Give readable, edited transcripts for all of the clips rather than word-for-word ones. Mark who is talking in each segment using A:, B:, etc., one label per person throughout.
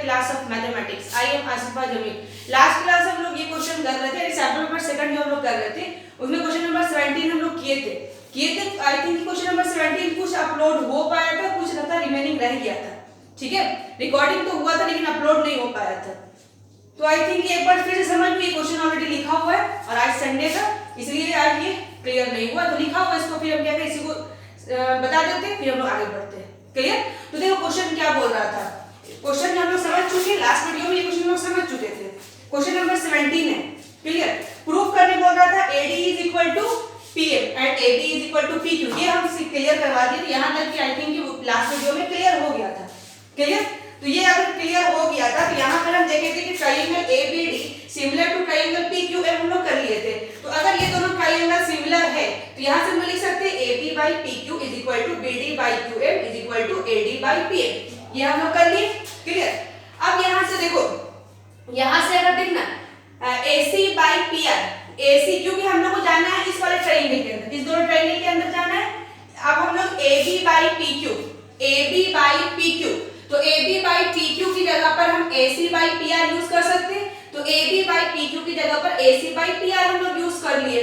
A: Class of mathematics. I am Asifa Jamil. Last class हम लोग ये क्वेश्चन कर रहे थे, एग्जाम्पल नंबर सेकंड जो हम लोग कर रहे थे उसमें क्वेश्चन नंबर 17 हम लोग किए थे। आई थिंक क्वेश्चन नंबर 17 कुछ अपलोड हो पाया था, कुछ रहता रिमेनिंग रह गया था। ठीक है, रिकॉर्डिंग तो हुआ था लेकिन अपलोड नहीं हो पाया था। तो आई थिंक एक बार फिर से समझ लो, ये क्वेश्चन ऑलरेडी लिखा हुआ है और आज संडे था इसलिए आज ये क्लियर नहीं हुआ, तो लिखा हुआ इसको फिर हम क्या करें, इसी को बता देते हैं, फिर हम लोग आगे बढ़ते हैं। क्लियर? तो देखो क्वेश्चन क्या बोल रहा था, क्वेश्चन हम लोग समझ चुके हैं, लास्ट वीडियो में ये क्वेश्चन हम लोग समझ चुके थे। क्वेश्चन नंबर 17 है। क्लियर? प्रूफ करने बोल रहा था AD is equal to PM and AB is equal to PQ। ये हम क्लियर करवा दिए थे, यहां तक कि आई थिंक लास्ट वीडियो में क्लियर हो गया था। क्लियर? तो ये अगर क्लियर हो गया था तो यहाँ पर हम देखे थे कि triangle ABD similar to triangle PQM हम लोग कर लिए थे। तो अगर ये दोनों ट्रायंगल सिमिलर है तो यहाँ से हम लिख सकते हैं AB by PQ is equal to BD by QM is equal to AD by PM। ये हम लोग कर लिए। क्लियर? अब यहाँ से देखो, यहाँ से अगर देखना AC by PR, AC क्योंकि हम लोग को जाना है इस वाले ट्रायंगल के अंदर, इस दोनों ट्रायंगल के अंदर जाना है। अब हम लोग AB by PQ, AB by PQ, तो AB by PQ की जगह पर हम AC by PR यूज कर सकते हैं। तो AB by PQ की जगह पर AC by PR हम लोग यूज कर लिए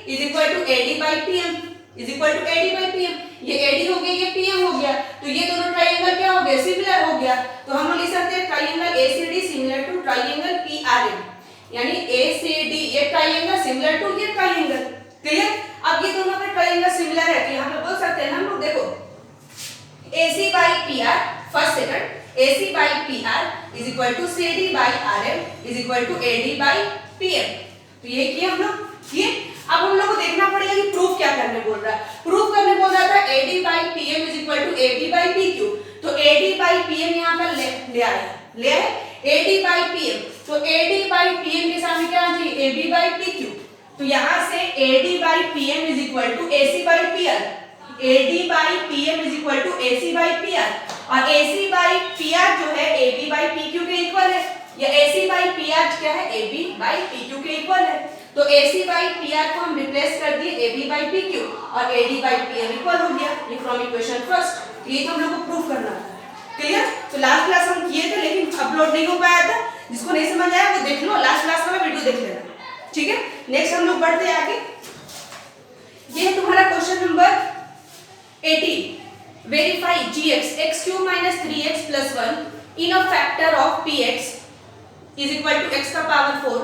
A: is equal to AD by PM is equal to AD by PM। ये AD हो गया, ये PM हो गया, तो ये दोनों ट्रायंगल क्या हो गए, सिमिलर हो गया। तो हम लोग लिख सकते हैं triangle ACD similar to triangle PRM, यानी ACD ये ट्रायंगल सिमिलर टू ये ट्रायंगल। क्लियर? अब ये दोनों का ट्रायंगल सिमिलर है तो यहां पे बोल सकते हैं हम लोग, देखो AC by PR first second AC by PR is equal to CD by RM is equal to AD by PM। तो ये किए हम लोग किए। अब हम लोग को देखना पड़ेगा कि प्रूफ क्या करने बोल रहा है। प्रूफ करने बोल रहा था AD by PM is equal to AB by PQ। तो AD by PM यहाँ पर ले आए AD by PM। तो AD by PM के सामने क्या आना चाहिए, AB by PQ। तो यहाँ से AD by PM is equal to AC by PR, AD by PM is equal to AC by PR, और AC by PR जो है AB by PQ के इक्वल है, या AC by PR क्या है, AB by PQ के equal है। तो AC by PR को हम रिप्लेस कर दिए AB by PQ और AD by PM इक्वल हो गया। ये फ्रॉम इक्वेशन फर्स्ट। ये तो हम लोग को प्रूफ करना था। क्लियर? तो लास्ट क्लास हम किए थे लेकिन अपलोड नहीं हो पाया था, जिसको नहीं समझ आया वो देख लो, लास्ट क्लास वाला वीडियो देख लेना। ठीक है, नेक्स्ट हम लोग बढ़ते हैं आगे। ये है तुम्हारा question number 18। Verify gx x cube minus 3x plus 1 in a factor of px is equal to x का power 4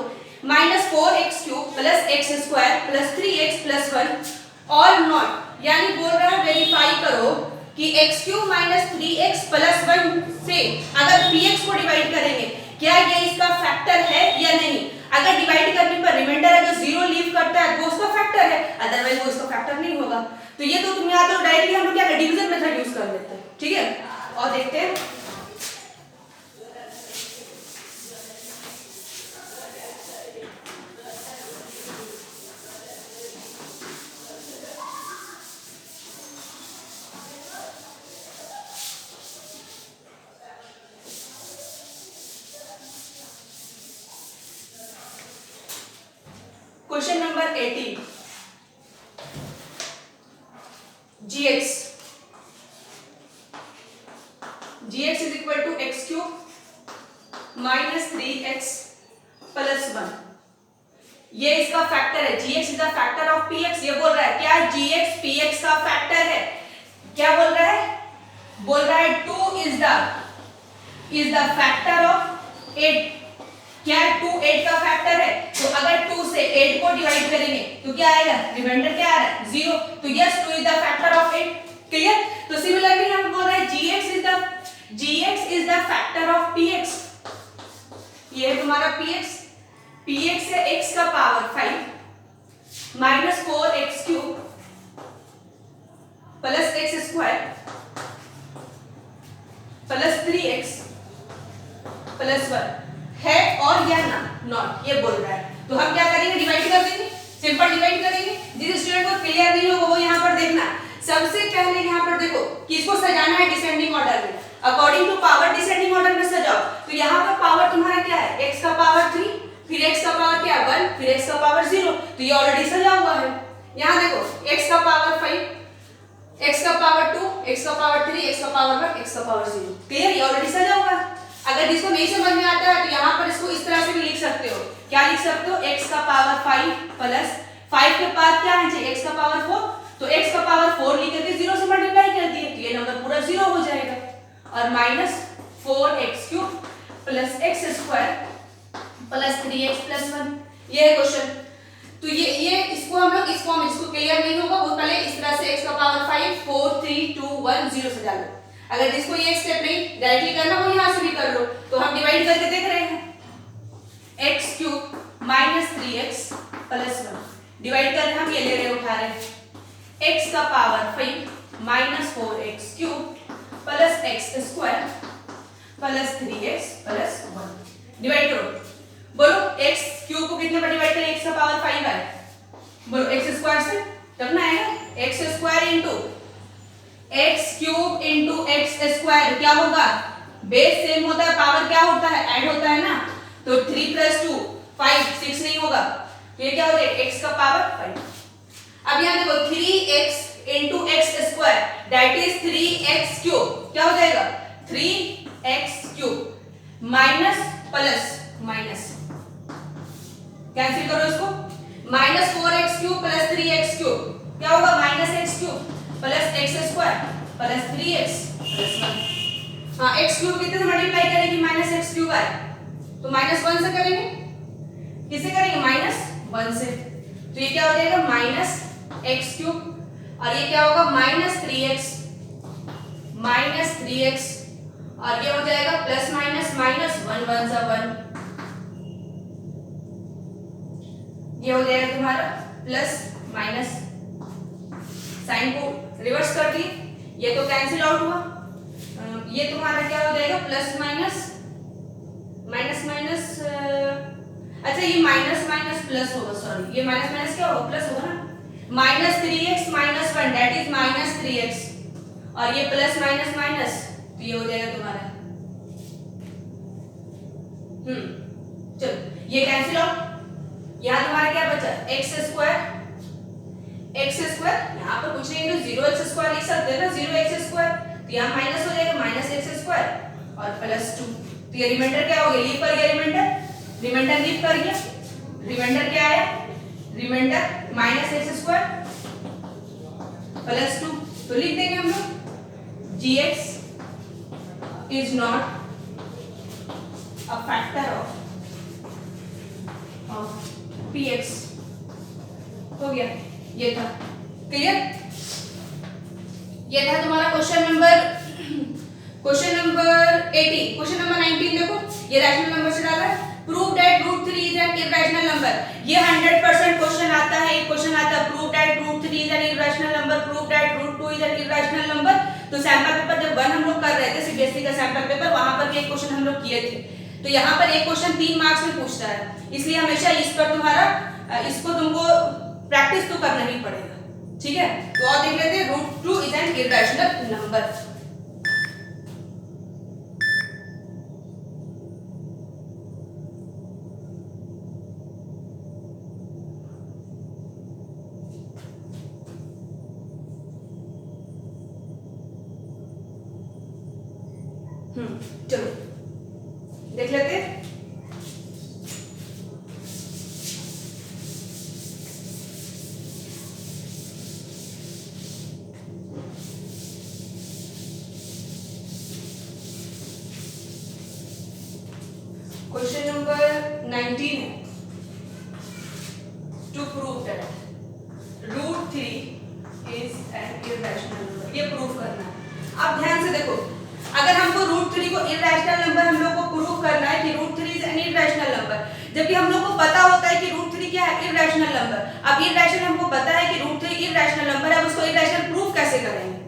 A: minus 4x cube plus x square plus 3x plus 1 और not, यानी बोल रहा है वेरीफाई करो कि x cube minus 3x plus 1 से अगर px को डिवाइड करेंगे क्या ये इसका फैक्टर है या नहीं। अगर डिवाइड करने पर रिमाइंडर अगर 0 लीव करता है तो उसका फैक्टर है, अदरवाइज वो इसका फैक्टर नहीं होगा। तो ये तो तुम याद हो, डायरेक्टली हम लोग क्या डिवीजन मेथड यूज कर लेते हैं। ठीक है, और देखते हैं question number 18। gx is equal to x cube minus 3x plus 1। ये इसका फैक्टर है, gx is the factor of px। ये बोल रहा है क्या gx px का फैक्टर है, क्या बोल रहा है, बोल रहा है 2 is the factor of 8। क्या 2 8 का फैक्टर है, तो अगर 2 से 8 को डिवाइड करेंगे तो क्या आएगा, रिमाइंडर क्या आ रहा है 0। तो yes 2 is the factor of 8। Clear? तो सिमिलरली हम बोल रहे हैं gx is the factor of px। ये है तुम्हारा px है x का power 5 minus 4x cube plus x square plus 3x plus 1 है और या ना नॉट, ये बोल रहा है। तो हम क्या करेंगे, डिवाइड कर देंगे, सिंपल डिवाइड करेंगे। जिस स्टूडेंट को क्लियर नहीं होगा वो यहाँ पर देखना, सबसे पहले यहाँ पर देखो किसको सजाना है डिसेंडिंग ऑर्डर में, according to power descending order में सजाओ। तो यहाँ पर पावर तुम्हारा क्या है, x का पावर 3, फिर x का पावर क्या 1, फिर x का पावर 0। तो ये ऑलरेडी सजा हुआ है। यहाँ देखो x का पावर 5, x का पावर 2, x का पावर 3, x का पावर 1, x का पावर 0। क्लियर? ये ऑलरेडी सजा हुआ है। अगर जिसको नहीं समझ में आता है तो यहाँ पर इसको इस तरह से भी लिख सकते हो। क्या लिख सकते हो? x का पावर 5 प्लस 5 के बाद क्या है x का पावर 4, तो x का पावर 4 लिख करके 0 से मल्टीप्लाई कर दिए तो ये नंबर पूरा 0 हो जाएगा। और minus 4x³ plus x² plus 3x plus 1, ये है क्वेश्चन। तो ये इसको हम लोग इस फॉर्म, इसको क्लियर नहीं होगा वो पहले इस तरह से x का पावर 5 4 3 2 1 0 से डालो। अगर जिसको ये स्टेप नहीं डायरेक्टली करना वो यहाँ से भी कर लो। तो हम डिवाइड करके देख रहे हैं x³ minus 3x plus 1 divide कर रहे हैं हम, ये ले रहे उठा रहे हैं x का power 5 minus 4x³ plus x² plus 3x plus 1 divide करो। बोलो x³ को कितने पर डिवाइड करें? x का पावर 5 है, बोलो x² से तब ना आएगा x² into x³ into x² क्या होगा? बेस सेम होता है, पावर क्या होता है? ऐड होता है ना। तो 3 प्लस 2 5 6 नहीं होगा, तो ये क्या हो जाएगा? x का पावर 5। अब यहाँ देखो 3x into x² that is 3x³ क्या हो जाएगा? 3x³ minus plus minus cancel करो इसको, माइनस 4x³ प्लस 3x³ क्या होगा? Minus x³ plus x² plus 3x plus 1। हाँ x³ कितने से मल्टीप्लाई करेंगे? माइनस x³ आए तो माइनस 1 से करेंगे, किससे करेंगे? माइनस 1 से। तो ये क्या हो जाएगा? माइनस x³ और ये क्या होगा? माइनस 3x और ये हो जाएगा प्लस माइनस माइनस 1 1 सा 1, ये हो जाएगा तुम्हारा प्लस माइनस, साइन को रिवर्स कर दिए, ये तो कैंसिल आउट हुआ। ये तुम्हारा क्या हो जाएगा? प्लस माइनस माइनस माइनस, अच्छा ये माइनस माइनस प्लस होगा, सॉरी ये माइनस माइनस क्या होगा? प्लस होगा ना। Minus 3x minus 1 that is minus 3x और ये प्लस माइनस माइनस तो ये हो जाएगा तुम्हारा चलो ये कैंसिल आउट। यहाँ तुम्हारा क्या बचा? x² यहाँ पर कुछ नहीं तो 0x² लिख सकते हैं ना, 0x², तो यहाँ माइनस हो जाएगा माइनस x² और प्लस 2, तो ये रिमाइंडर क्या हो गया? लीव कर गया रिमाइंडर लीव कर गया, रिमाइंडर क्या आया? रिमाइंडर माइनस x² प्लस 2, तो लिख देंगे हम लोग gx is not a factor of px। हो गया, ये था क्लियर। ये था तुम्हारा क्वेश्चन नंबर 18। क्वेश्चन नंबर 19 देखो, ये रैशनल नंबर से डाला है। Prove that √3 is an irrational number. ये 100% क्वेश्चन आता है। एक क्वेश्चन आता है prove that √3 is an irrational number, prove that √2 is an irrational number. तो सैंपल पेपर जब 1 हम लोग कर रहे थे सीबीएसई का सैंपल पेपर, वहां पर भी एक क्वेश्चन हम लोग किए थे। तो यहाँ पर एक क्वेश्चन 3 मार्क्स में पूछता है, इसलिए हमेशा इस पर तुम्हारा इसको तुमको प्रैक्टिस तो करना ही पड़ेगा, ठीक है। तो और देख लेते हैं √2 इज एन इररेशनल नंबर। चलो देख लेते हैं। क्वेश्चन नंबर 19 है, to prove that √3 is an irrational number. ये प्रूव करना है। अब ध्यान से देखो, अगर हमको √3 को इररेशनल नंबर हम लोग को प्रूव करना है कि √3 इज एन इररेशनल नंबर, जबकि हम लोग को पता होता है कि √3 क्या है? Irrational number. अब इररेशनल हमको पता है कि √3 इररेशनल नंबर है, अब उसको इररेशनल प्रूव कैसे करेंगे?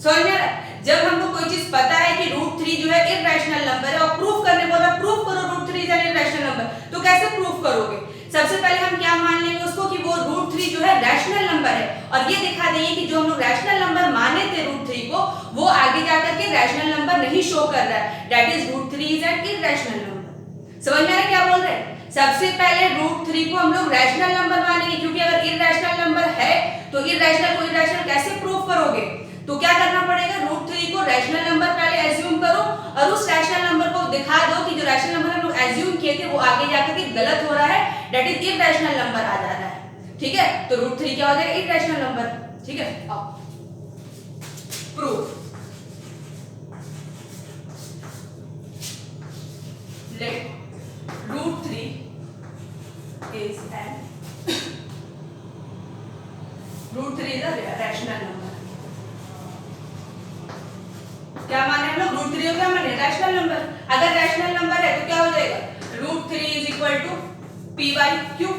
A: समझ में आ रहा है? जब हमको कोई चीज पता है कि √3 जो है इररेशनल नंबर है और प्रूव करने बोला प्रूव करो √3 इज एन इररेशनल नंबर, तो कैसे प्रूव करोगे? सबसे पहले हम क्या मान लेंगे उसको कि वो √3 जो है रैशनल नंबर है, और ये दिखा देंगे कि जो हम लोग रैशनल नंबर माने थे √3 को, वो आगे जाकर के रैशनल नंबर नहीं शो कर रहा है, that is √3 is an irrational number. समझ में आ रहा है क्या बोल रहे हैं? सबसे पहले √3 को हम लोग रैशनल नंबर मानेंगे, क्योंकि अगर इररेशनल नंबर है तो इररेशनल को इररेशनल कैसे प्रूव करोगे? तो क्या करना पड़ेगा? √3 को रैशनल नंबर पहले एज्यूम करो और उस रैशनल नंबर को दिखा दो कि एज्यूम किए थे वो आगे जाकर के गलत हो रहा है, दैट इज इरेशनल नंबर आ जा रहा है। ठीक है, तो √3 क्या हो जाएगा? Irrational number. ठीक है, अब proof late √3 is a rational number। क्या माने हम लोग? √3 को क्या माने? Rational number. अगर रैशनल नंबर है तो क्या हो जाएगा? √3 is equal to p by q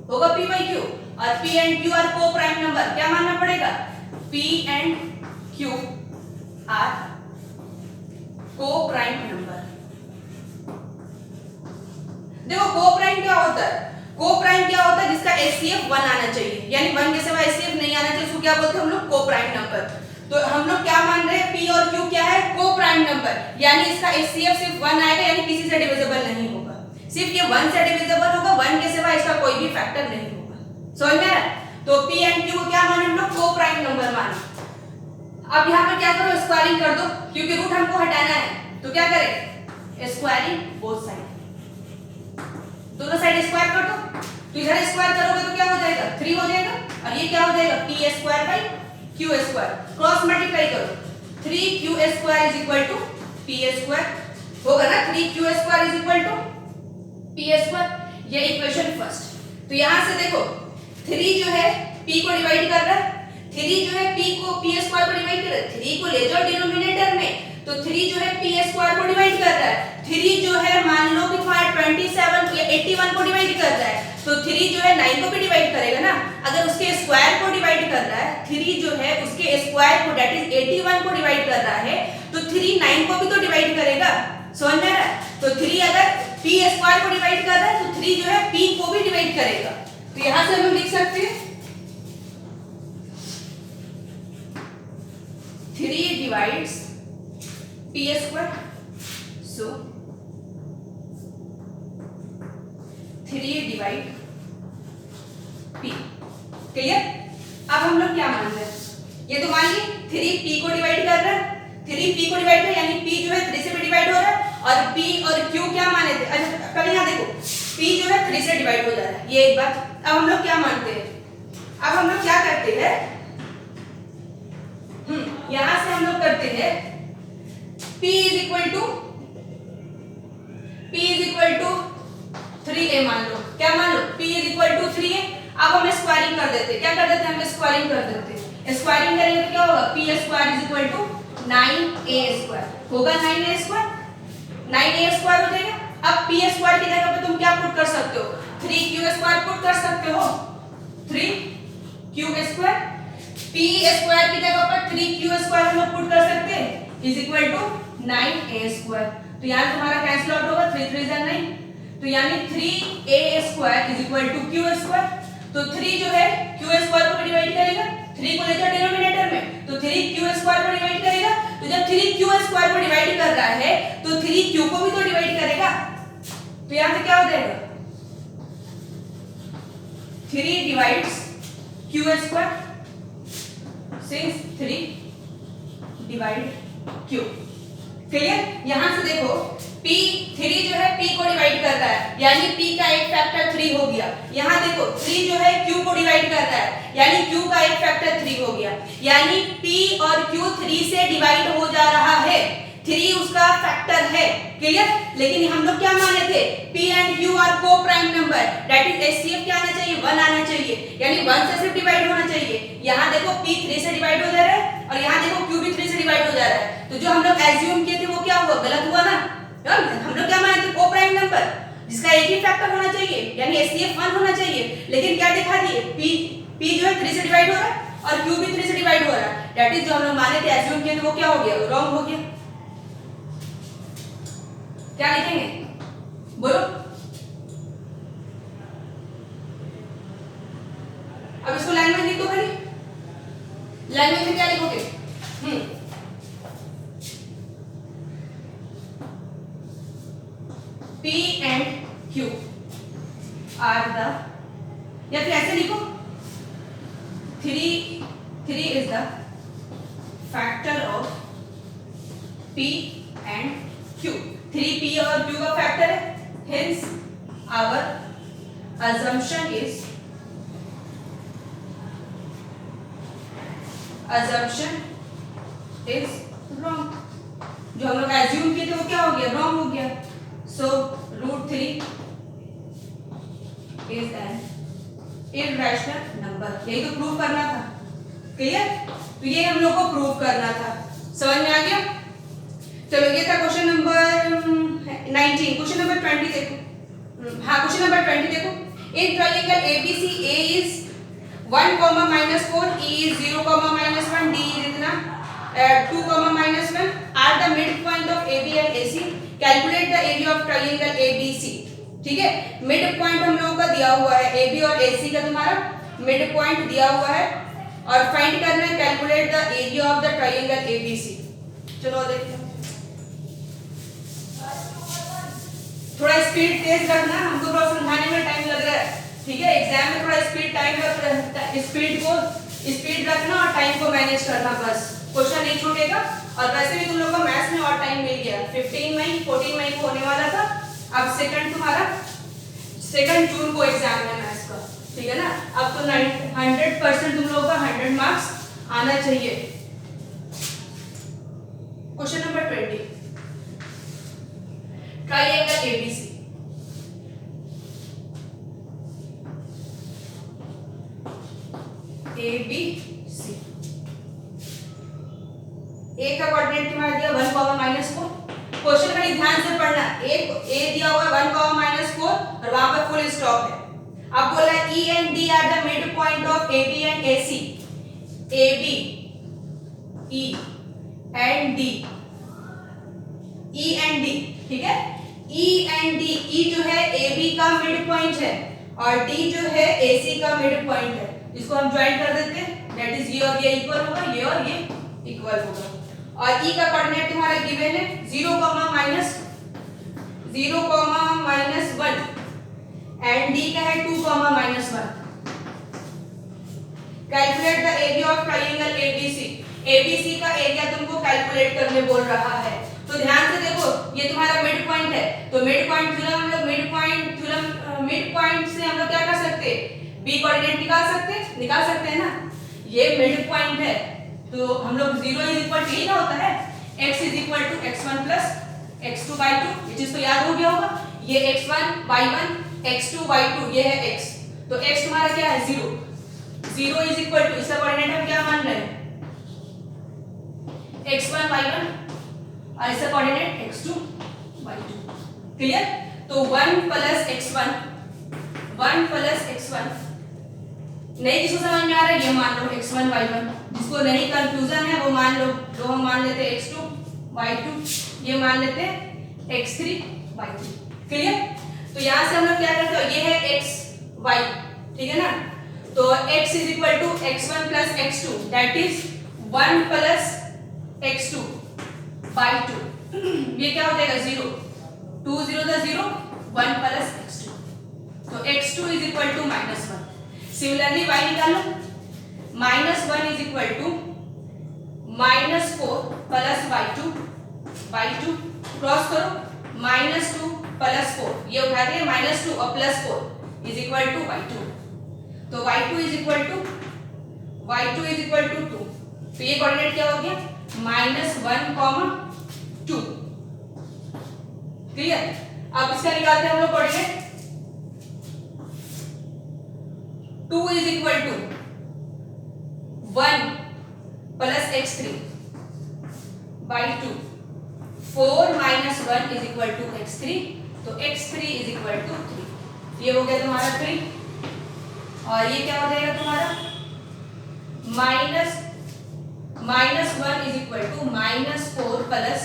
A: होगा, p बाई क्यू। और p and q are coprime number, क्या मानना पड़ेगा? p and q are coprime number. देखो को प्राइम क्या होता है? को प्राइम क्या होता है? जिसका HCF 1 आना चाहिए, यानी 1 के सिवा HCF नहीं आना चाहिए, उसको क्या बोलते हैं हम लोग? को प्राइम नंबर। तो हम लोग क्या मान रहे हैं? P और Q क्या है? को प्राइम नंबर, यानी इसका HCF सिर्फ 1 आएगा, यानी किसी से डिविजिबल नहीं होगा, सिर्फ ये 1 से डिविजिबल होगा, 1 के सिवा इसका कोई भी फैक्टर नहीं होगा। समझ में आ रहा है? तो P एंड Q को क्या माने हम लोग? को प्राइम नंबर माने। अब यहाँ पे क्या करो? स्क्वायरिंग कर दो, क्योंकि रूट हमको हटाना है, तो क्या करें? स्क्वायरिंग बोथ साइड, दोनों साइड स्क्वायर कर दो। तो इधर स्क्वायर करोगे तो क्या हो जाएगा? 3 हो जाएगा, और ये क्या हो जाएगा? p² by q²। Cross multiply करो, 3q² is equal to p² होगा ना? 3q² is equal to p²। ये इक्वेशन फर्स्ट। तो यहां से देखो 3 जो है p को डिवाइड कर रहा है, 3 जो है p को p² को डिवाइड कर रहा है, 3 को ले जाओ डिनोमिनेटर में, तो 3 जो है p² को डिवाइड कर रहा है, 3 जो है मान लो कि 27 या 81 को डिवाइड कर रहा है, तो 3 जो है 9 को भी डिवाइड करेगा ना। अगर उसके स्क्वायर को डिवाइड कर रहा है, 3 जो है उसके स्क्वायर को दैट इज 81 को डिवाइड कर रहा है, तो 3 9 को भी तो डिवाइड करेगा। समझ में आ रहा है? तो 3 अगर p² को डिवाइड कर रहा है, तो 3 जो है p को भी डिवाइड करेगा। तो यहां से हम लिख सकते हैं 3 divides p², so 3 divide p। Clear? अब हम लोग क्या मान रहे हैं? ये तो मान ली 3 p को डिवाइड कर रहा है, 3 p को डिवाइड कर, यानी p जो है 3 से भी डिवाइड हो रहा है, और p और q क्या माने थे? अच्छा पहले यहाँ देखो, p जो है 3 से डिवाइड हो जा रहा है, ये एक बात। अब हम लोग क्या मानते हैं? अब हम लोग क्या करते हैं? यहां से हम लोग करते हैं p is equal to 3a मान लो। क्या मान लो? p is equal to 3a। अब हम स्क्वायरिंग कर देते हैं। क्या कर देते हैं? हम स्क्वायरिंग कर देते हैं। स्क्वायरिंग करेंगे तो क्या होगा? p² is equal to 9a² होगा, 9a², 9a² हो जाएगा। अब p² की जगह पे तुम क्या पुट कर सकते हो? 3q² पुट कर सकते हो, 3q²। p² की जगह पर 3q² हम लोग पुट कर सकते हैं, इज इक्वल टू 9a²। तो यहाँ तुम्हारा कैंसिल आउट होगा, 3 3 9, तो यानी 3a² is equal to q²। तो 3 जो है q² को डिवाइड करेगा, 3 को ले जाओ डिनोमिनेटर में, तो 3q² को डिवाइड करेगा। तो जब 3q² को डिवाइड कर रहा है, तो 3q को भी तो डिवाइड करेगा। तो यहाँ से क्या हो जाएगा? 3 divides q², since 3 divide q। Clear? यहां से देखो p3 जो है p को डिवाइड कर रहा है, यानी p का एक फैक्टर 3 हो गया। यहां देखो 3 जो है q को डिवाइड कर रहा है, यानी q का एक फैक्टर 3 हो गया, यानी p और q 3 से डिवाइड हो जा रहा है, 3 उसका फैक्टर है। क्लियर? लेकिन हम लोग क्या माने थे? p and q are coprime number, that is HCF क्या आना चाहिए? 1 आना चाहिए, यानी 1 से सिर्फ डिवाइड होना चाहिए। यहां देखो p 3 से डिवाइड हो जा रहा है, और यहां देखो q भी 3 से डिवाइड हो जा रहा है। तो जो हम लोग एज्यूम किए थे वो क्या हुआ? गलत हुआ ना। हम लोग क्या माने थे? को प्राइम नंबर जिसका एक ही फैक्टर होना चाहिए, यानी HCF 1 होना चाहिए। लेकिन क्या दिखा दिए? p जो है 3 से डिवाइड हो रहा है, और q भी 3 से डिवाइड हो रहा है, दैट इज जो हम लोग माने थे, एज्यूम किए थे, वो क्या हो गया? रॉन्ग हो गया। क्या लिखेंगे? बोलो। अब इसको लैंग्वेज लिख दो खाली। लैंग्वेज में क्या लिखोगे? p and q are the, या फिर ऐसे लिखो 3 is the factor of p and q। 3p और q का फैक्टर है, hence our assumption is wrong. जो हम लोग assume किए थे वो क्या हो गया, wrong हो गया. So √3 is an irrational number. यही तो प्रूव करना था. क्लियर? तो ये हम लोग को प्रूव करना था. समझ में आ गया? चलो ये था क्वेश्चन नंबर 19. क्वेश्चन नंबर 20 देखो. हाँ, क्वेश्चन नंबर 20 देखो. In triangle ABC A is 1, -4, E is 0, -1, D is इतना 2, -1 are the midpoint of AB and AC. Calculate the area of triangle ABC. ठीक है, मिड पॉइंट हम लोगों का दिया हुआ है, AB और AC का तुम्हारा मिड पॉइंट दिया हुआ है और फाइंड करना है calculate the area of the triangle ABC. चलो देखते हैं. थोड़ा स्पीड तेज रखना, हमको थोड़ा समझाने में टाइम लग रहा है. ठीक है, एग्जाम में थोड़ा स्पीड रखना और टाइम को मैनेज करना. बस क्वेश्चन नहीं छूटेगा. और वैसे भी तुम लोग को मैथ्स में और टाइम मिल गया. 14 मई को होने वाला था. अब तुम्हारा 2 जून को एग्जाम है मैथ्स का. ठीक है ना. अब तो 100% तुम लोगों का 100 मार्क्स आना चाहिए. Question number 20. Triangle ABC. ABC A का कोऑर्डिनेट तुम्हारा दिया 1, -4. क्वेश्चन बड़ी ध्यान से पढ़ना. एक A दिया हुआ है 1, -4 और वहां पर फुल स्टॉप है. अब बोला E and D are the mid point of AB and AC. AB, E and D, E and D. ठीक है, E and D. E जो है AB का मिड पॉइंट है और D जो है AC का मिड पॉइंट है. इसको हम ज्वाइन कर देते हैं. दैट इज ये और ये इक्वल होगा, ये और ये इक्वल होगा. और E का कोऑर्डिनेट तुम्हारा गिवन है 0, -1 एंड D का है 2, -1. Calculate the area of triangle ABC. ABC का एरिया तुमको कैलकुलेट करने बोल रहा है. तो ध्यान से देखो, ये तुम्हारा मिड पॉइंट है. तो मिड पॉइंट थ्योरम हम लोग मिड पॉइंट से हम लोग क्या कर सकते हैं, B कोऑर्डिनेट निकाल सकते हैं ना. ये मिड पॉइंट है तो हम लोग 0 इज इक्वल टू ना होता है x is equal to x1 plus x2/2. ये चीज तो याद हो गया होगा. ये x1 y1 x2 y2 ये है x. तो x तुम्हारा क्या है 0. 0 इज इक्वल टू इसका कोऑर्डिनेट हम क्या मान रहे हैं x1 y1 और इसका कोऑर्डिनेट x2 y2. क्लियर. तो 1 + x1 नहीं, जिसको समझ में आ रहा है ये मान लो x1 y1. जिसको नहीं कंफ्यूजन है वो मान लो. तो हम मान लेते हैं x2 y2, ये मान लेते हैं x3 y3. क्लियर. तो यहां से हम लोग क्या करते हैं, ये है x y. ठीक है ना. तो x is equal to x1 plus x2 that is 1 plus x2 by 2. ये क्या हो जाएगा 0. 2 0 द 0 1 प्लस x2. तो x2 is equal to -1. Similarly y निकालो. -1 is equal to -4 plus y2 cross करो. -2 प्लस 4 ये उठा दिए -2 और +4 इज इक्वल टू y2. तो y2 इज इक्वल टू 2. तो ये कोऑर्डिनेट क्या हो गया -1, 2. क्लियर. अब इसका निकालते हैं हम लोग coordinate. 2 is equal to 1 plus x3 by 2. 4 - 1 is equal to x3. तो x3 इज इक्वल टू 3. ये हो गया तुम्हारा 3. और ये क्या हो जाएगा तुम्हारा -1 is equal to -4 plus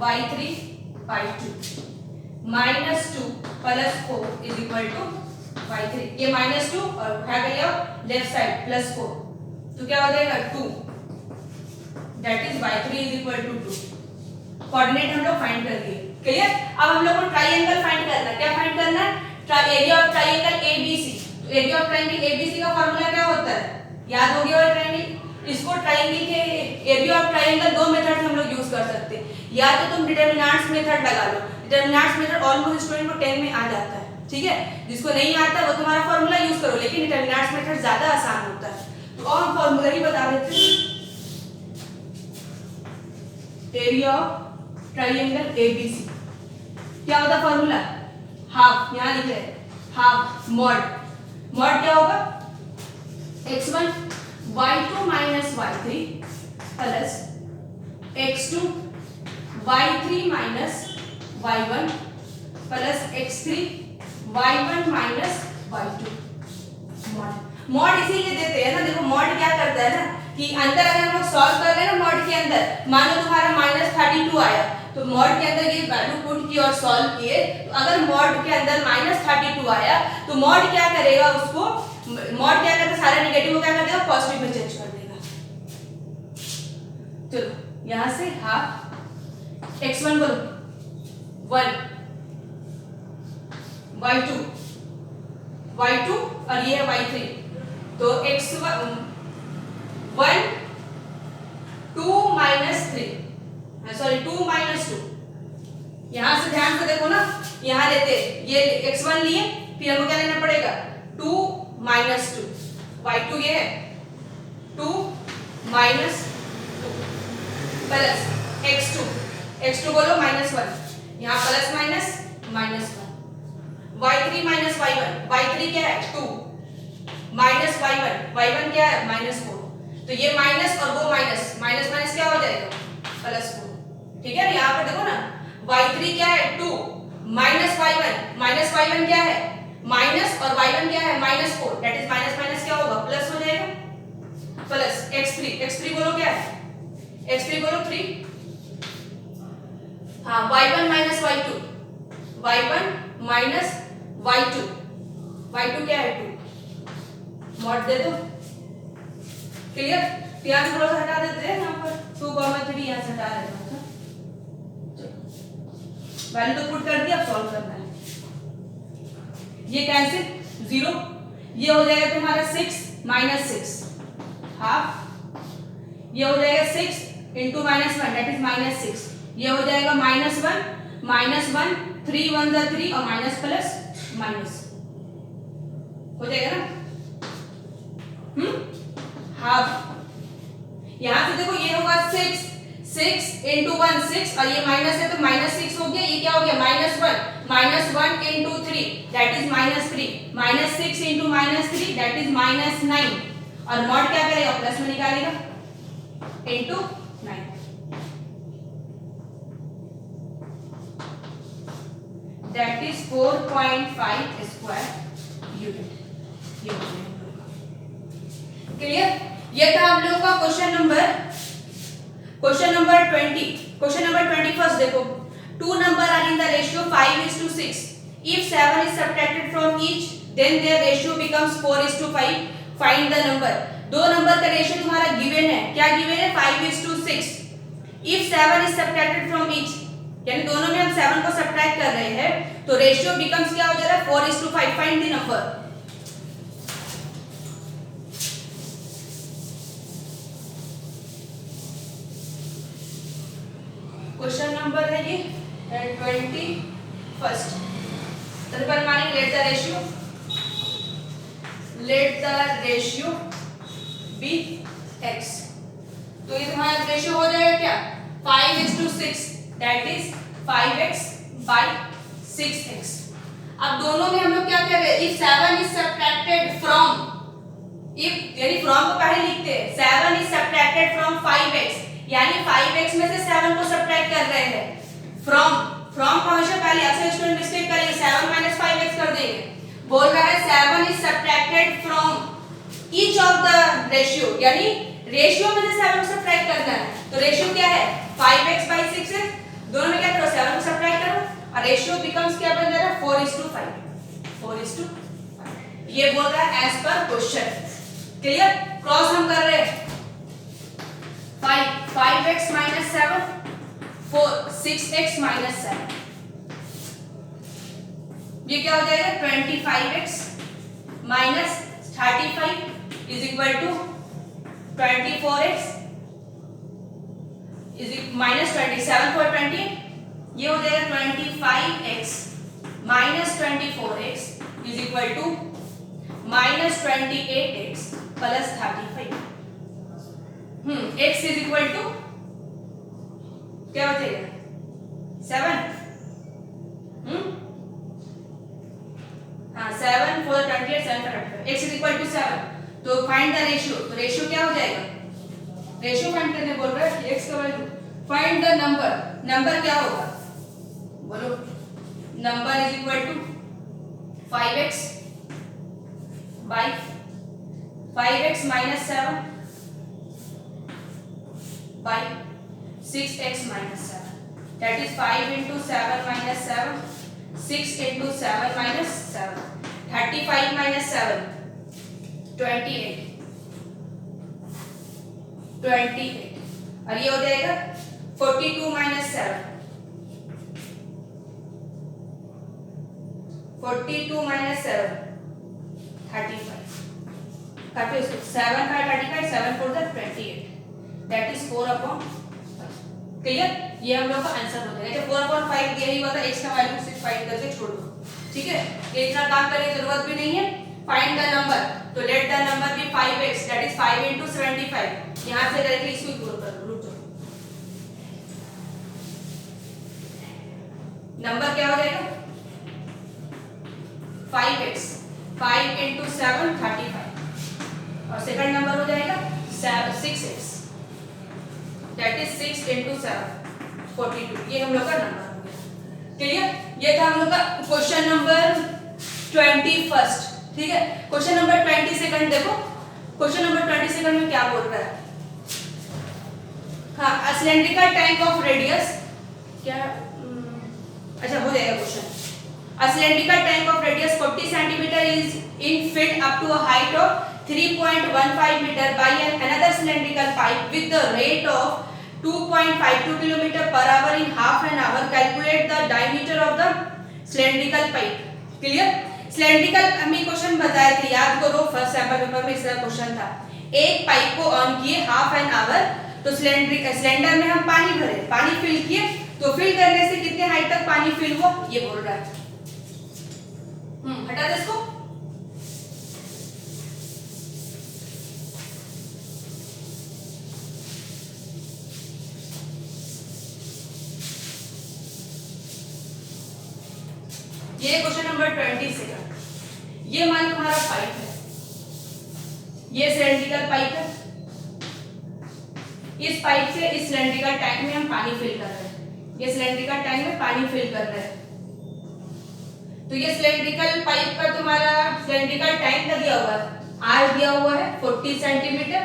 A: y3 by 2. -2 plus 4 is equal to y3. ये -2 और उठा गया लेफ्ट साइड +4. तो क्या हो जाएगा 2. That is y3 is equal to 2. Coordinate हम लोग फाइंड कर लिए. क्लियर. अब हम लोग को ट्रायंगल फाइंड करना है. क्या फाइंड करना है, एरिया ऑफ ट्रायंगल ABC. तो एरिया ऑफ ट्रायंगल ABC का फार्मूला क्या होता है, याद हो गया. और ट्रायंगल इसको ट्रायंगल के एरिया ऑफ ट्रायंगल दो मेथड हम लोग यूज कर सकते हैं. या तो तुम डिटरमिनेंट्स मेथड लगा लो। डिटरमिनेंट्स मेथड ऑलमोस्ट स्टूडेंट को 10 में आ जाता है, ठीक है। जिसको नहीं आता वो तुम्हारा फॉर्मूला यूज करो, लेकिन डिटरमिनेंट्स मेथड ज्यादा आसान होता है। तो और फॉर्मूला ही बता देते हैं। एरिया ऑफ ट्रायंगल एबीसी क्या होता है फॉर्मूला? हाफ, यहां लिख रहे हैं हाफ मॉड। मॉड क्या होगा? x1 y2 minus y3 plus x2 y3 minus y1 plus x3 y1 minus y2। Mod इसीलिए देते हैं ना, देखो मॉड क्या करता है ना कि अंदर अगर हम लोग सॉल्व कर रहे हैं ना मॉड के अंदर, मान लो तुम्हारा -32 आया तो मॉड के अंदर ये वैल्यू पुट की और सॉल्व किए, तो अगर मॉड के अंदर -32 आया तो मॉड क्या करेगा, उसको मॉड क्या करता है, सारे नेगेटिव को क्या कर देगा, पॉजिटिव में चेंज कर देगा। चलो यहां से हाफ x1 बोलो 1 y2 और ये है y3, तो x1 1 2 माइनस 3 सॉरी 2 माइनस 2। यहां से ध्यान से देखो ना, यहां लेते ये x1 लिए, फिर हमको क्या लेना पड़ेगा 2 माइनस 2, y2 ये है 2 माइनस 2 प्लस x2 बोलो -1, यहां plus minus -1, y3 minus y3 क्या है 2 माइनस y1 क्या है -4, तो ये माइनस और वो माइनस माइनस क्या हो जाएगा +4, ठीक है। यहाँ पर देखो ना y3 क्या है 2 माइनस y1 क्या है माइनस और y1 क्या है -4, दैट इज माइनस क्या होगा प्लस हो जाएगा, प्लस x3 बोलो क्या है, x3 बोलो 3, हाँ y1 माइनस y2 क्या है 2, मॉड दे दो, क्लियर। यहाँ थोड़ा सा हटा देते हैं, यहाँ पर 2,3 यहाँ से हटा देते हैं, वैल्यू तो पुट कर दिया, अब सॉल्व करना है। ये कैंसिल 0, ये हो जाएगा तुम्हारा 6 माइनस 6 हाफ, ये हो जाएगा 6 इंटू -1 दैट इज -6, ये हो जाएगा -1 3 1 3 और माइनस प्लस माइनस हो जाएगा ना, हाफ। यहां से देखो ये होगा 6 इंटू 1 6 और ये माइनस है तो -6 हो गया, ये क्या हो गया -1 into 3 that is -3, -6 into -3 that is -9 और मॉड क्या करेगा प्लस में निकालेगा into 9, that is 4.5 square unit. Clear. ये था हम लोग का क्वेश्चन नंबर 20। क्वेश्चन नंबर 21 देखो, 2 number are in the ratio 5:6. If 7 is subtracted from each, then their ratio becomes 4:5. Find the number. दो नंबर का रेशियो तुम्हारा गिवन है, क्या गिवन है 5:6. If 7 is subtracted from each, यानी दोनों में हम 7 को सब्ट्रैक्ट कर रहे हैं, तो रेशियो बिकम्स क्या हो जा रहा है 4:5. Find the number. Question number है ये 21st। Triple mining let the ratio be x, तो ये तुम्हारा रेशियो हो जाएगा क्या 5:6 that is 5x by 6x। अब दोनों में हम लोग क्या कर रहे हैं, if 7 is subtracted from, if यानी from को पहले लिखते हैं, 7 is subtracted from 5x, यानी 5x में से 7 को सब्ट्रैक्ट कर रहे हैं, from का हमेशा पहले अक्सर स्टूडेंट मिस्टेक करेंगे 7 - 5x कर देंगे, बोल रहा है 7 is subtracted from each of the ratio, यानी रेशियो में से 7 को सब्ट्रैक्ट करना है, तो रेशियो क्या है 5x by 6x, दोनों में क्या करो 7 को सब्ट्रैक्ट करो और रेशियो बिकम्स क्या बन जा रहा है 4:5। ये बोल रहा है as per question. Clear. Cross हम कर रहे हैं 5x minus 7 6x minus 7, ये क्या हो जाएगा 25x minus 35 is equal to 24x minus 27 4 20, ये हो जाएगा 25x minus 24x is equal to minus 28x plus 35। x is equal to क्या बचेगा 7। हाँ 7 4 28 7 35, x इज इक्वल टू 7। तो फाइंड द रेशियो, तो रेशियो क्या हो जाएगा, रेशियो फाइंड करने बोल रहा है x का value. Find the number, number क्या होगा बोलो, number is equal to 5x by 5x minus 7 by 6x minus 7, that is 5 into 7 minus 7, 6 into 7 minus 7, 35 minus 7 28 और ये हो जाएगा 42 minus 7, 42 minus 7 35, काटो इसको, 7 by 35 7 4 28, that is 4/5। क्लियर, ये हम लोग का आंसर हो जाएगा। जब 4/5 दिया ही हुआ था, x का वैल्यू सिर्फ फाइंड करके छोड़ दो, ठीक है। ये इतना काम करने की जरूरत भी नहीं है। फाइंड द नंबर, तो let the number be 5x, that is 5 into 75। यहां से डायरेक्टली इसको इग्नोर कर दो, रुक जाओ। नंबर क्या हो जाएगा 5x, 5 into 7 35 और सेकंड नंबर हो जाएगा 6x, दैट इज 6 into 7 42। ये हम लोग का नंबर हो गया। क्लियर, ये था हम लोग का क्वेश्चन नंबर 21। ठीक है, क्वेश्चन नंबर 22 देखो। क्वेश्चन नंबर 22 में क्या बोल रहा है, हाँ सिलेंड्रिकल टैंक ऑफ रेडियस क्या, अच्छा हो जाएगा question. A cylindrical tank of radius 40 cm is infilled up to a height of 3.15 meter by another cylindrical pipe with the rate of 2.52 km per hour in half an hour. Calculate the diameter of the cylindrical pipe. Clear? Cylindrical हमें question बताए थे, याद करो first sample paper में इसका question था। एक pipe को ऑन किए हाफ एन आवर, तो सिलेंडर में हम पानी भरे, पानी फिल किए, तो फिल करने से कितने हाइट तक पानी फिल हुआ ये बोल रहा है। हटा दे इसको। ये क्वेश्चन नंबर 20 से, ये मान तुम्हारा पाइप है, ये सिलेंड्रिकल पाइप है, इस पाइप से इस सिलेंड्रिकल टैंक में हम पानी फिल कर रहे हैं, ये सिलेंड्रिकल टैंक में पानी फिल कर रहे हैं। तो ये सिलेंड्रिकल पाइप का तुम्हारा सिलेंड्रिकल टैंक का दिया हुआ है, आर दिया हुआ है 40 सेंटीमीटर,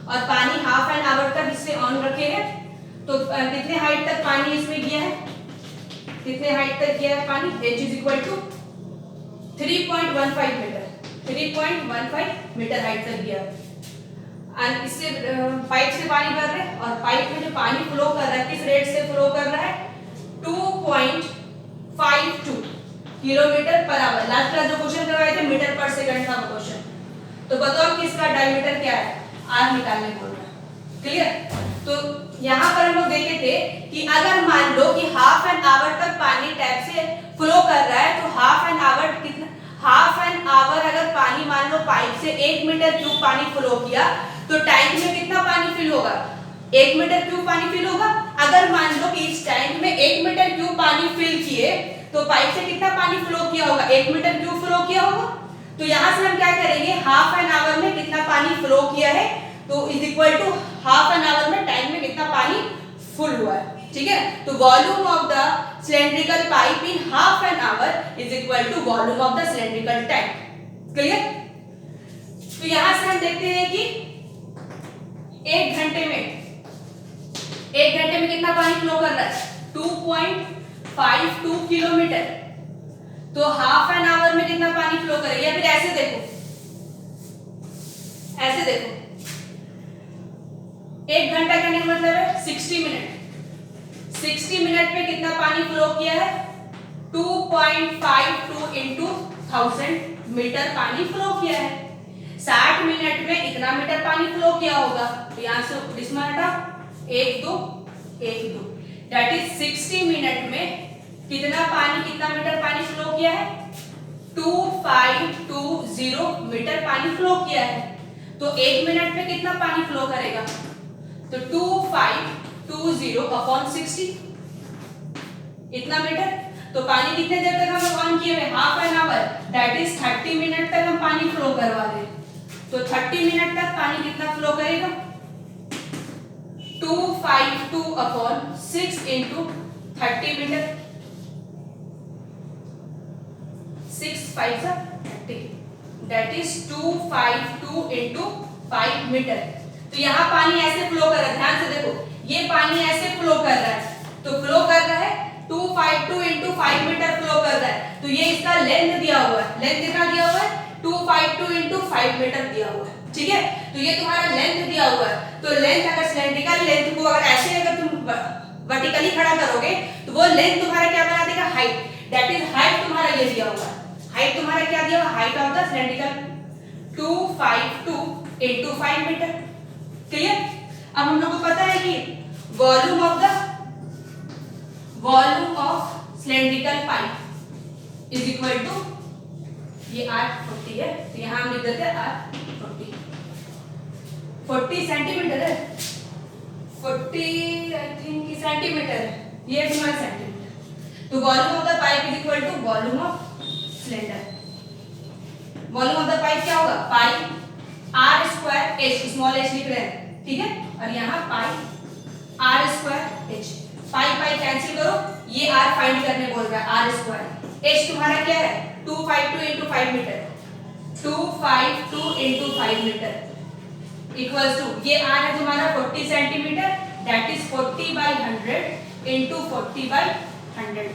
A: और पानी हाफ एन आवर तक इससे ऑन रखे हैं। तो कितने हाइट तक पानी इसमें गया है, कितने हाइट तक गया है पानी, h is equal to 3.15 metre, 3.15 metre height तक गया है। और इससे पाइप से पानी भर रहे हैं, और पाइप में जो पानी फ्लो कर रहा है किस रेट से फ्लो कर रहा है, 2.52 kilometre per hour. Last class जो क्वेश्चन करवाए थे मीटर पर सेकंड का क्वेश्चन, तो बताओ कि इसका डायमीटर क्या है, आर निकालने बोल रहा है। क्लियर, तो यहाँ पर हम लोग देखे थे कि अगर मान लो कि हाफ एन आवर तक पानी टैप से फ्लो कर रहा है, तो हाफ एन आवर कितना, हाफ एन आवर अगर पानी मान लो पाइप से 1 मीटर क्यूब पानी फ्लो किया, तो टैंक में कितना पानी फिल होगा, 1 मीटर क्यूब पानी फिल होगा। अगर मान लो कि इस टैंक में 1 मीटर क्यूब पानी फिल किए, तो पाइप से कितना पानी फ्लो किया होगा, 1 मीटर क्यूब फ्लो किया होगा। तो यहाँ से हम क्या करेंगे, हाफ एन आवर में कितना पानी फ्लो किया है, तो is equal to half an hour में टैंक में कितना पानी फुल हुआ है। ठीक है, तो volume of the cylindrical pipe in half an hour is equal to volume of the cylindrical tank. Clear, तो यहां से हम देखते हैं कि एक घंटे में कितना पानी फ्लो कर रहा है, 2.52 किलोमीटर। तो हाफ एन आवर में कितना पानी फ्लो करेगा, या फिर ऐसे देखो, ऐसे देखो, एक घंटा कहने का मतलब है 60 मिनट। 60 मिनट में कितना पानी फ्लो किया है, 2.52 इंटू 1000 मीटर पानी फ्लो किया है। 60 मिनट में इतना मीटर पानी फ्लो किया होगा, तो यहाँ से डिसमल हटाओ, 1 2 1 2 दैट इज 60 मिनट में कितना मीटर पानी फ्लो किया है? 2520 मीटर पानी फ्लो किया है। तो 1 मिनट में कितना पानी फ्लो करेगा? तो 2520 अपॉन 60 इतना मीटर। तो पानी कितने देर तक हम ऑन किए हुए? Half an our, that is 30 minute तक हम पानी फ्लो करवा दें। तो 30 मिनट तक पानी कितना फ्लो करेगा? 252 upon 6 into 30 metre, 6 5 30, that is 252 into 5 metre. तो यहाँ पानी ऐसे फ्लो कर रहा है, ध्यान से देखो, ये पानी ऐसे फ्लो कर रहा है। तो फ्लो कर रहा है 252 इंटू 5 मीटर फ्लो कर रहा है। तो ये इसका लेंथ दिया हुआ है, लेंथ कितना दिया हुआ है? 252 इंटू 5 मीटर दिया हुआ है, ठीक है। तो ये तुम्हारा लेंथ दिया हुआ है। तो लेंथ अगर सिलेंड्रिकल लेंथ को अगर ऐसे अगर तुम वर्टिकली खड़ा करोगे तो वो लेंथ तुम्हारा क्या बना देगा? हाइट, दैट इज हाइट तुम्हारा ये दिया हुआ है। हाइट तुम्हारा क्या दिया हुआ? Height of the cylindrical 252 into 5 metre, clear. अब हम लोग को पता है कि volume of cylindrical pipe is equal to, ये R40 है, तो यहां हम लिख देते हैं R40। 40 सेंटीमीटर है, 40 आई थिंक सेंटीमीटर है, ये तुम्हारा सेंटीमीटर। तो volume of the pipe is equal to volume of cylinder. Volume of the pipe क्या होगा? Pi R square H, small h लिख रहे हैं, ठीक है। और यहाँ pi R square H, pi cancel करो, ये R फाइंड करने बोल रहा है, R स्क्वायर। H तुम्हारा क्या है? 252 into 5 metre, 252 into 5 metre equals to, ये R है तुम्हारा 40 centimetre, that is 40 by 100 into 40 by 100,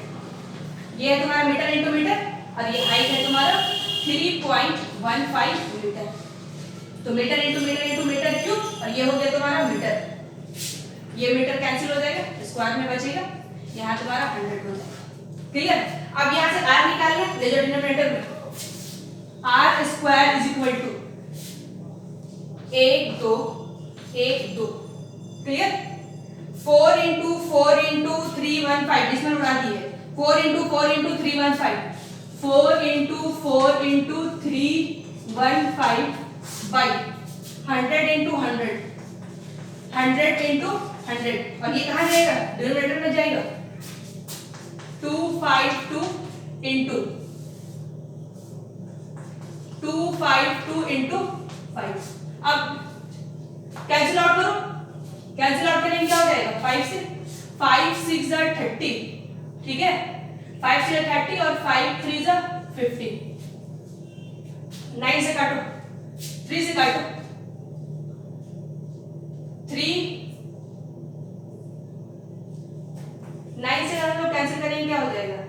A: ये है तुम्हारा मीटर इंटू मीटर। और ये हाइट है तुम्हारा 3.15 मीटर। तो मीटर इंटू मीटर क्यूब, और ये हो गया तुम्हारा मीटर। ये मीटर कैंसिल हो जाएगा, स्क्वायर में बचेगा, यहाँ तुम्हारा 100 हो जाएगा, क्लियर। अब यहाँ से R निकालना, ले जाओ डिनोमिनेटर में, R square is equal to 1 2 1 2, clear. 4 into 315, इसमें उड़ा दिए, 4 into 315, 4 into 315 by 100 into 100, 100 into 100, और ये कहाँ जाएगा? डिनोमिनेटर में जाएगा। 252 इंटू 5। अब कैंसिल आउट करो, कैंसिल आउट करेंगे क्या हो जाएगा? 5 से 5 6 30, ठीक है। 5 से 30 और 5 3 50, 9 से काटो, 3 से काटो, 3 9 से अगर लोग कैंसिल करेंगे क्या हो जाएगा?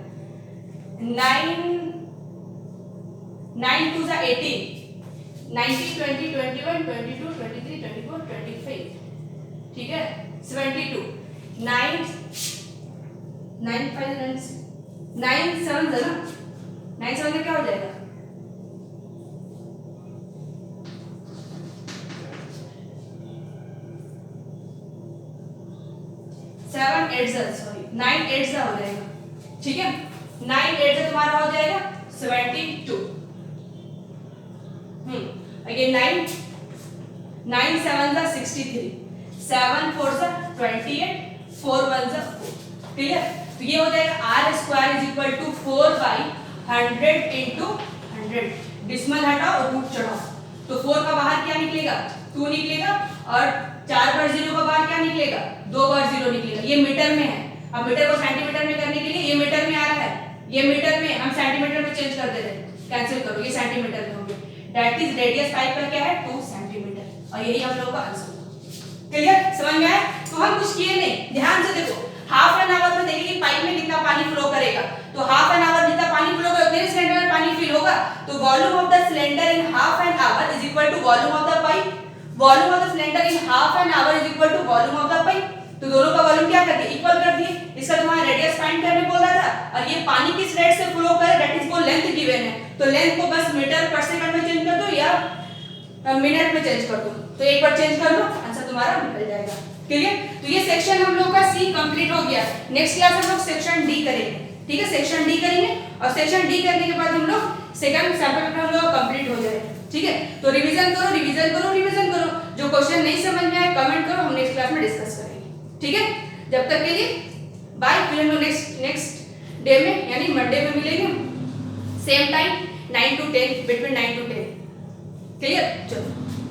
A: 9 2 जा 18, 19 20 21 22 23 24 25, ठीक है। 72, 9 5 9 7 है ना, 9 7 क्या हो जाएगा? 7 8 सॉरी 9 8 हो जाएगा, ठीक है। 9 8 तुम्हारा हो जाएगा 72। Again 9 7 63, 7 4 28, 4 1 4, clear. तो ये हो जाएगा R square is equal to 4 by 100 into 100, decimal हटाओ और रूट चढ़ाओ, तो 4 का बाहर क्या निकलेगा? 2 निकलेगा, और 4 बार 0 का बाहर क्या निकलेगा? 2 बार 0 निकलेगा। ये मीटर में है, अब मीटर को सेंटीमीटर में करने के लिए ये मीटर में आ रहा है, ये मीटर में, हम सेंटीमीटर में चेंज कर देते हैं, कैंसिल करो, ये सेंटीमीटर में हो गया। दैट इज रेडियस पाइप का क्या है? 2 सेंटीमीटर, और यही हम लोगों का आंसर होगा, क्लियर। समझ में आया? तो हम कुछ किए नहीं, ध्यान से देखो, हाफ एन आवर में देखिए कि पाइप में कितना पानी फ्लो करेगा। तो हाफ एन आवर जितना पानी फ्लो करेगा उतने सिलेंडर में पानी फिल होगा। तो volume of the cylinder in half an hour is equal to volume of the pipe, volume of the cylinder in half an hour is equal to volume of the pipe. तो दोनों का volume क्या कर दिए? Equal कर दिए। इसका तुम्हारा रेडियस फाइंड करने बोल रहा था, और ये पानी किस रेट से फ्लो करे, दैट इज वो लेंथ गिवन है। तो लेंथ को बस मीटर पर सेकंड में चेंज कर दो या मिनट में चेंज कर दो, तो एक बार चेंज कर लो, आंसर तुम्हारा निकल जाएगा। क्लियर? तो ये सेक्शन हम लोग का सी कंप्लीट हो गया। नेक्स्ट क्लास हम लोग सेक्शन डी करेंगे, ठीक है? सेक्शन डी करेंगे और सेक्शन डी करने के बाद हम लोग सेकंड सैंपल पेपर हम लोग कंप्लीट हो जाएगा, ठीक है? तो रिवीजन करो, रिवीजन करो, रिवीजन करो। जो क्वेश्चन नहीं समझ में आए कमेंट करो, हम नेक्स्ट क्लास में डिस्कस करेंगे, ठीक है? जब तक के लिए बाय। फिर हम लोग नेक्स्ट डे में यानी मंडे में मिलेंगे, same time 9 to 10, between 9 to 10। Clear? चलो।